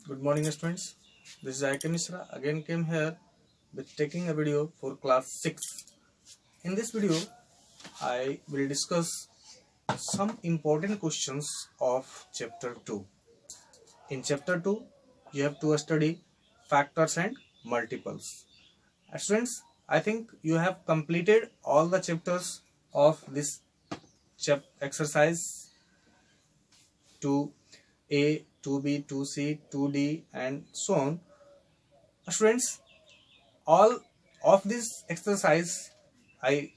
Good morning, students. This is IK Mishra. Again came here with taking a video for class 6. In this video, I will discuss some important questions of chapter 2. In chapter 2, you have to study factors and multiples. Students, I think you have completed all the chapters of this exercise 2A, 2B, 2C, 2D and so on. Students, all of this exercise I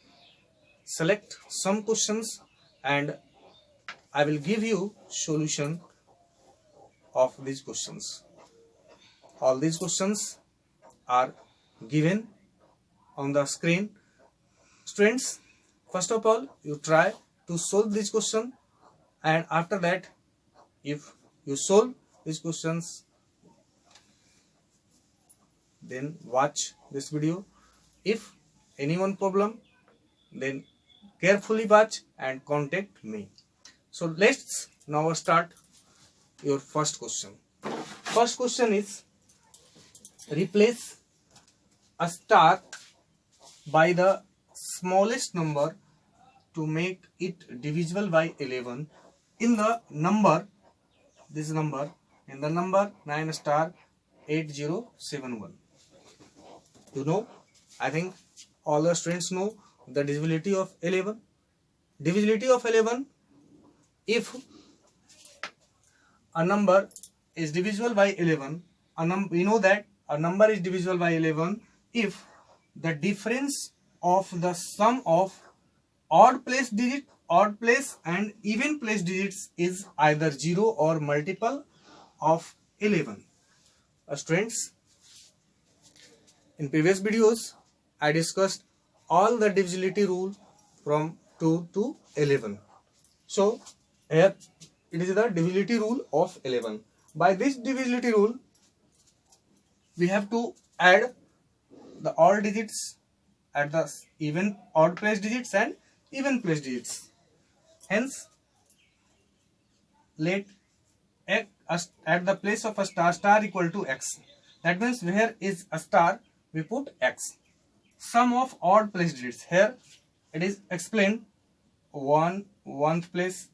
select some questions and I will give you solution of these questions. All these questions are given on the screen. Students, first of all, you try to solve this question, and after that, if you solve these questions, then watch this video. If anyone problem, then carefully watch and contact me. So let's now start your first question. First question is, replace a star by the smallest number to make it divisible by 11 in the number, this number, in the number 9 star 8071. You know, I think all the students know the divisibility of 11. Divisibility of 11, if a number is divisible by 11, we know that a number is divisible by 11 if the difference of the sum of odd place and even place digits is either 0 or multiple of 11. Students, in previous videos I discussed all the divisibility rule from 2 to 11. So here it is the divisibility rule of 11. By this divisibility rule, we have to add the odd digits at the even odd place digits and even place digits. Hence, let x at the place of a star equal to x. That means where is a star, we put x. Sum of odd place digits. Here it is explained 1th place,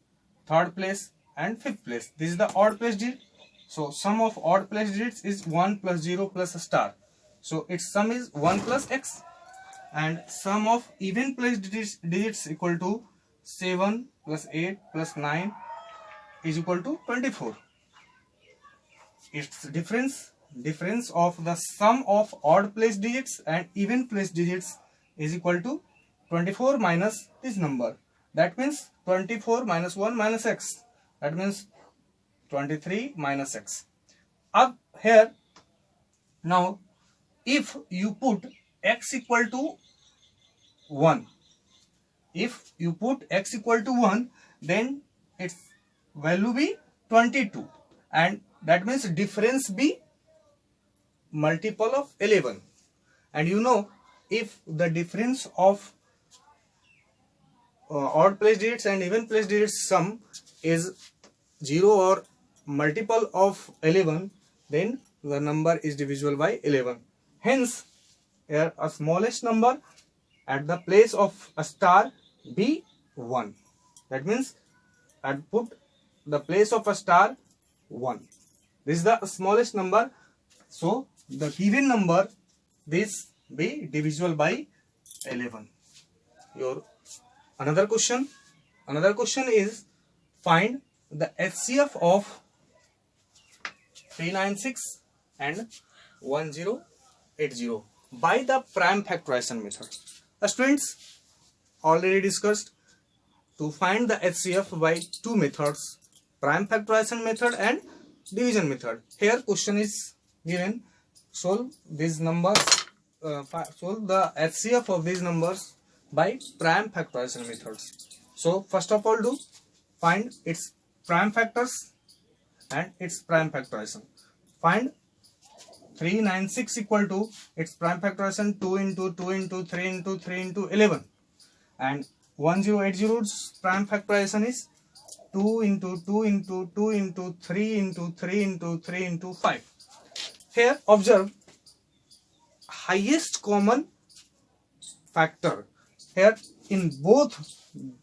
3rd place and 5th place. This is the odd place digit. So sum of odd place digits is 1 plus 0 plus a star. So its sum is 1 plus x. And sum of even place digits equal to 7 plus 8 plus 9 is equal to 24. Its difference of the sum of odd place digits and even place digits is equal to 24 minus this number. That means 24 minus 1 minus x. That means 23 minus x. Up here, now if you put x equal to 1, if you put x equal to 1, then its value be 22, and that means difference be multiple of 11. And you know, if the difference of odd place digits and even place digits sum is 0 or multiple of 11, then the number is divisible by 11. Hence, here a smallest number at the place of a star be 1. That means I put the place of a star 1. This is the smallest number. So the given number, this be divisible by 11. Your another question is, find the HCF of 396 and 1080 by the prime factorization method. Students, already discussed to find the HCF by two methods, prime factorization method and division method. Here question is given, solve these numbers, solve the HCF of these numbers by prime factorization methods. So first of all, do find its prime factors and its prime factorization. Find 396 equal to its prime factorization 2 into 2 into 3 into 3 into 11, and 1080's prime factorization is 2 into 2 into 2 into 3 into 3 into 3 into 5. Here observe highest common factor. Here in both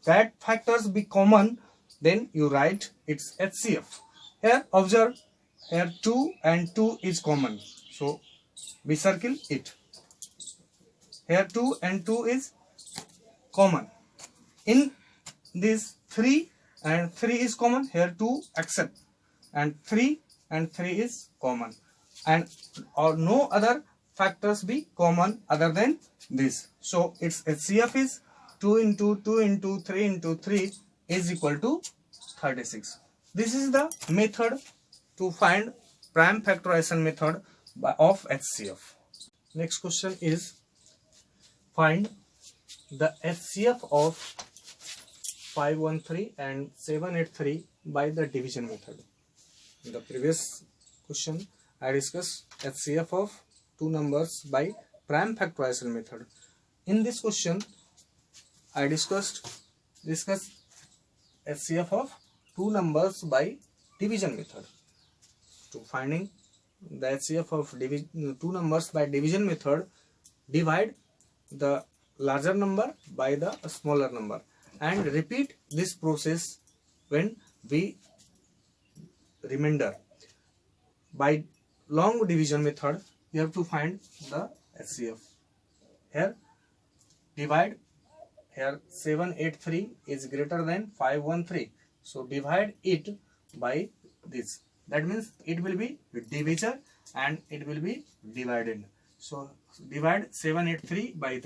that factors be common, then you write its HCF. Here observe, here 2 and 2 is common, so we circle it. Here 2 and 2 is common. In this 3 and 3 is common, here 2 accept, and 3 and 3 is common, and or no other factors be common other than this. So its HCF is 2 into 2 into 3 into 3 is equal to 36. This is the method to find prime factorization method of HCF. Next question is find the HCF of 513 and 783 by the division method. In the previous question I discussed HCF of two numbers by prime factorization method. In this question I discussed HCF of two numbers by division method. To finding the HCF of two numbers by division method, divide the larger number by the smaller number and repeat this process when we remainder. By long division method you have to find the HCF. Here divide, here 783 is greater than 513, so divide it by this. That means it will be divisor and it will be divided. So divide 783 by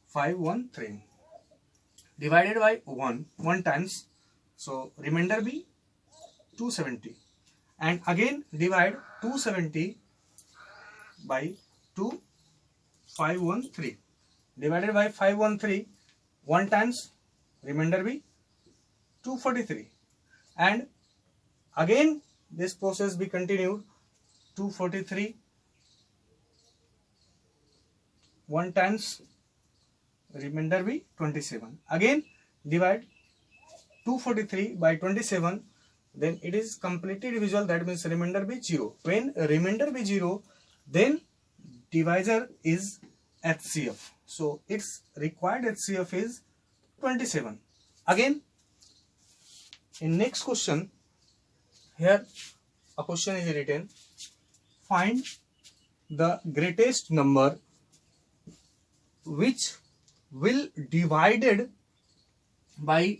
513 divided by 1 times, so remainder be 270, and again divide 270 by 513 divided by 513 1 times, remainder be 243, and again this process be continued. 243 1 times, remainder be 27. Again divide 243 by 27, then it is completely divisible. That means remainder be 0. When remainder be 0, then divisor is HCF. So its required HCF is 27. Again in next question, here a question is written, find the greatest number which will divided by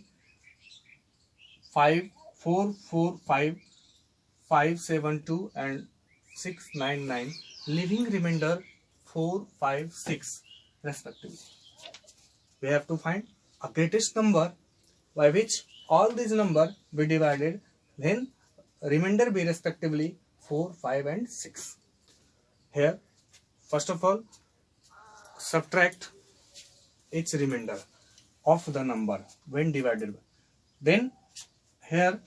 5445, 572 and 699, leaving remainder 456 respectively. We have to find a greatest number by which all these numbers be divided, then remainder be respectively 4, 5 and 6. Here first of all subtract its remainder of the number when divided. Then here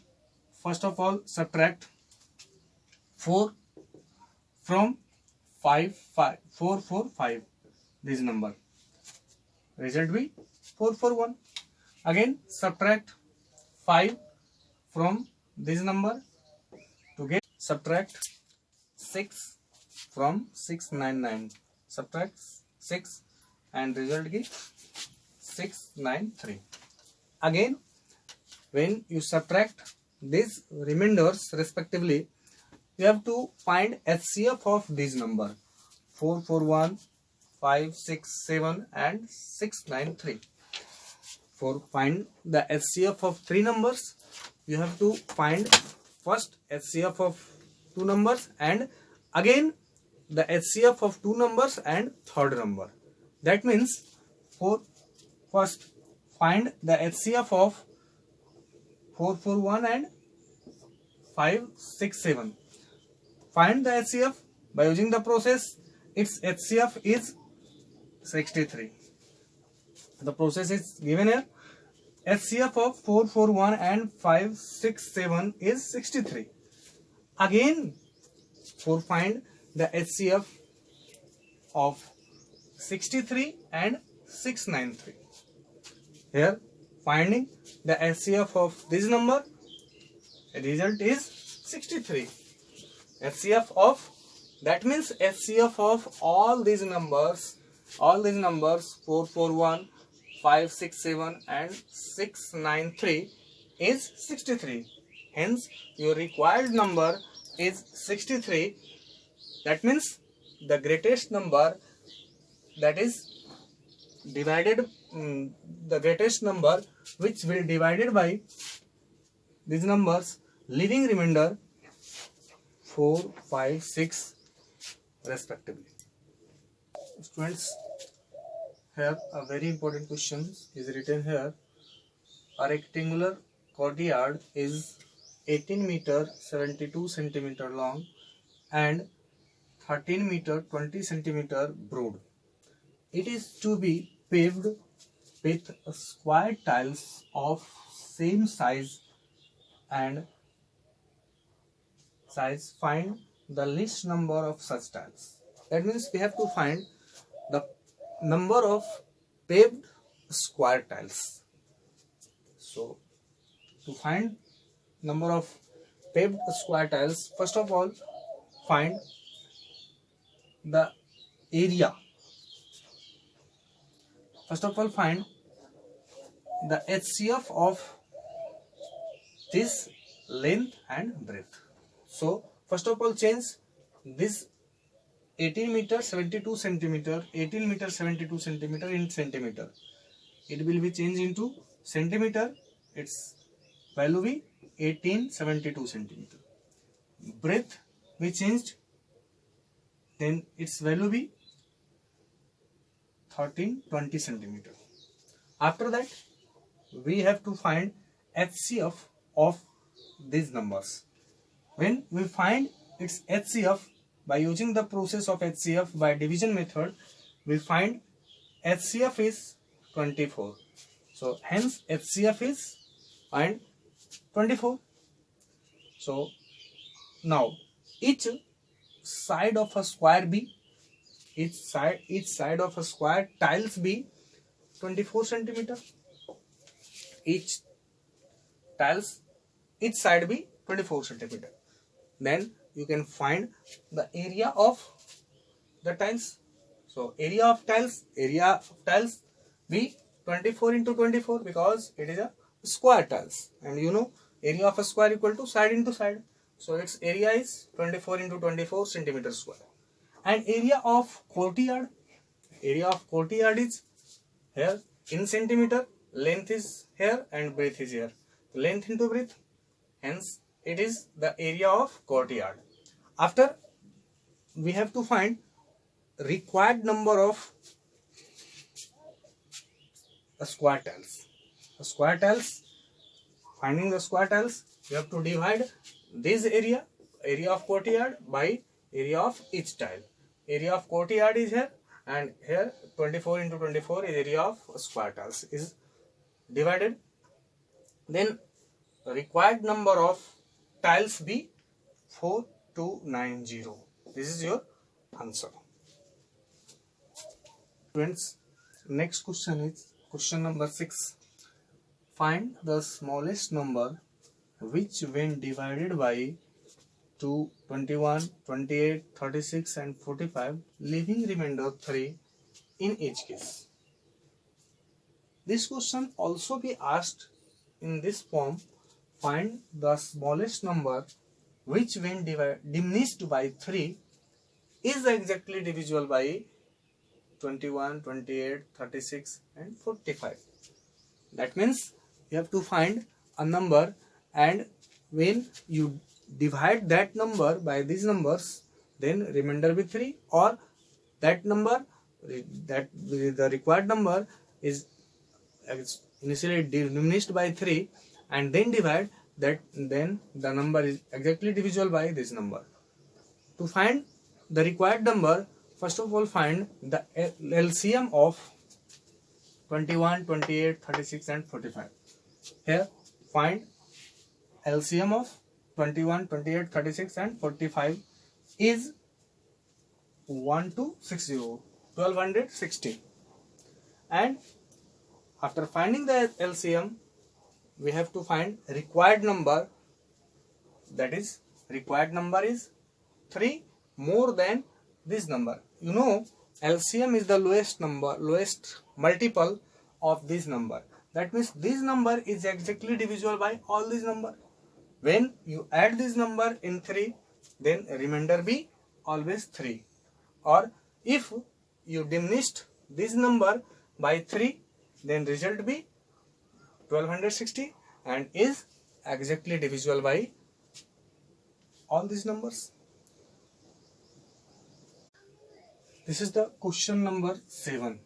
first of all subtract 4 from 445, this number, result be 441. Again subtract 5 from this number to get, subtract 6 from 699, subtract 6 and result is 693. Again when you subtract these remainders respectively, you have to find HCF of this number 441, 567 and 693. For find the HCF of three numbers, you have to find first HCF of two numbers and again the HCF of two numbers and third number. That means for first find the HCF of 441 and 567. Find the HCF by using the process. Its HCF is 63. The process is given here. HCF of 441 and 567 is 63. Again for find the HCF of 63 and 693. Here finding the HCF of this number, result is 63. HCF of, that means HCF of all these numbers 441, 567 and 693 is 63. Hence your required number is 63. That means the greatest number, that is divided, the greatest number which will divided by these numbers, leaving remainder 4, 5, 6 respectively. Students, here a very important question is written here. A rectangular courtyard is 18 meter 72 centimeter long and 13 meter 20 centimeter broad. It is to be paved with square tiles of same size and size. Find the least number of such tiles. That means we have to find the number of paved square tiles. So to find number of paved square tiles, first of all find the area. First of all find the HCF of this length and breadth. So first of all change this 18 meter 72 centimeter, 18 meter 72 centimeter in centimeter. It will be changed into centimeter. Its value will be 1872 centimeter. Breadth we changed, then its value will be 1320 centimeter. After that we have to find HCF of these numbers. When we find its HCF by using the process of HCF by division method, we find HCF is 24. So hence HCF is find 24. So now each side of a square be, each side of a square tiles be 24 centimeter. Each side be 24 centimeter. Then you can find the area of the tiles. So area of tiles be 24 into 24 because it is a square tiles, and you know area of a square equal to side into side. So its area is 24 into 24 centimeter square. And area of courtyard is here in centimeter, length is here and breadth is here. Length into breadth, hence it is the area of courtyard. After we have to find required number of square tiles. Finding the square tiles, you have to divide this area of courtyard by area of each tile. Area of courtyard is here, and here 24 into 24 is area of square tiles is divided. Then required number of tiles be 4290. This is your answer. Friends, next question is question number 6. Find the smallest number which when divided by 2, 21, 28, 36 and 45, leaving remainder 3 in each case. This question also be asked in this form. Find the smallest number which when diminished by 3 is exactly divisible by 21, 28, 36 and 45. That means you have to find a number, and when you divide that number by these numbers, then remainder be 3, or that number, that the required number is initially diminished by 3 and then divide that, then the number is exactly divisible by this number. To find the required number, first of all find the LCM of 21, 28, 36 and 45. Here find LCM of 21, 28, 36 and 45 is 1260, and After finding the LCM, we have to find required number. That is, required number is 3 more than this number. You know, LCM is the lowest multiple of this number. That means this number is exactly divisible by all these number. When you add this number in 3, then remainder be always 3. Or if you diminished this number by 3, then result be 1260 and is exactly divisible by all these numbers. This is the question number 7.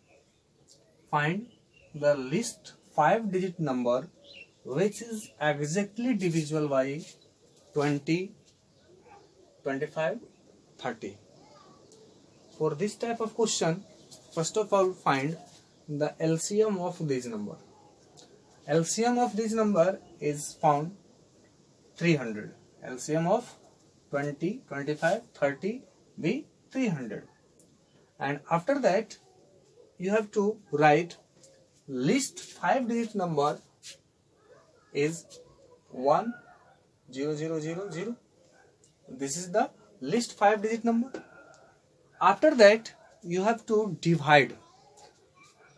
Find the least 5-digit number which is exactly divisible by 20, 25, 30. For this type of question, first of all find the LCM of this number. LCM of this number is found 300. LCM of 20, 25, 30 be 300. And after that, you have to write least 5-digit number is 10000. This is the least 5-digit number. After that, you have to divide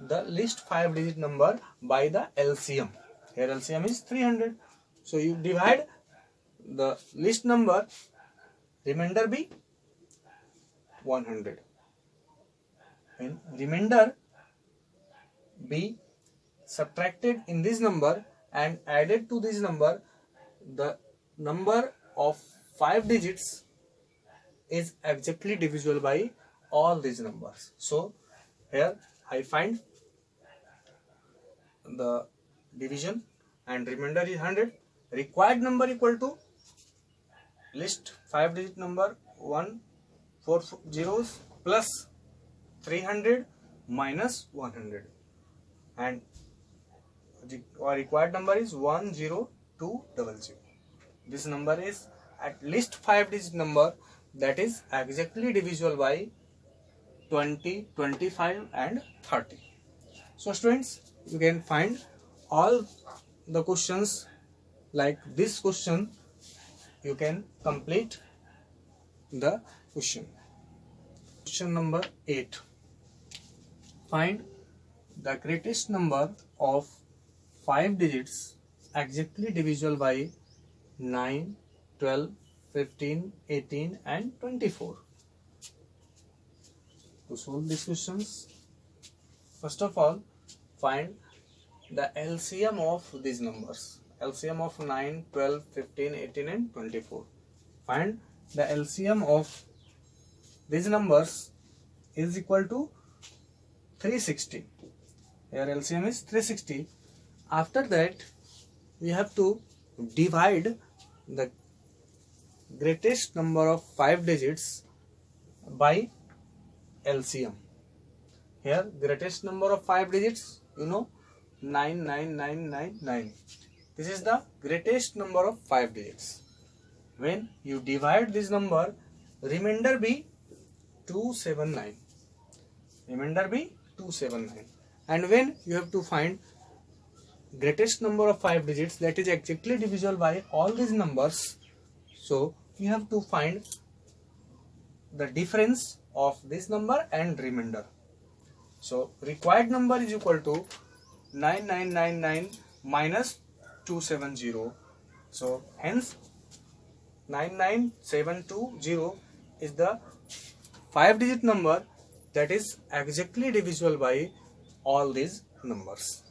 the least 5-digit number by the LCM. Here LCM is 300. So you divide the least number, remainder be 100. When remainder be subtracted in this number and added to this number, the number of 5 digits is exactly divisible by all these numbers. So here I find the division and remainder is 100. Required number equal to least 5-digit number 140 plus 300 minus 100, and our required number is 10200. This number is at least 5-digit number that is exactly divisible by 20, 25 and 30. So students, you can find all the questions like this question. You can complete the question. Question number 8. Find the greatest number of 5 digits exactly divisible by 9, 12, 15, 18 and 24. To solve these questions, first of all, find the LCM of these numbers. LCM of 9, 12, 15, 18 and 24. Find the LCM of these numbers is equal to 360. Here LCM is 360. After that, we have to divide the greatest number of 5 digits by LCM. Here greatest number of 5 digits, you know, 99999. This is the greatest number of 5 digits. When you divide this number, remainder be 279. Remainder be 279. And when you have to find greatest number of 5 digits that is exactly divisible by all these numbers, so you have to find the difference of this number and remainder. So required number is equal to 9999 minus 270. So hence 99720 is the 5-digit number that is exactly divisible by all these numbers.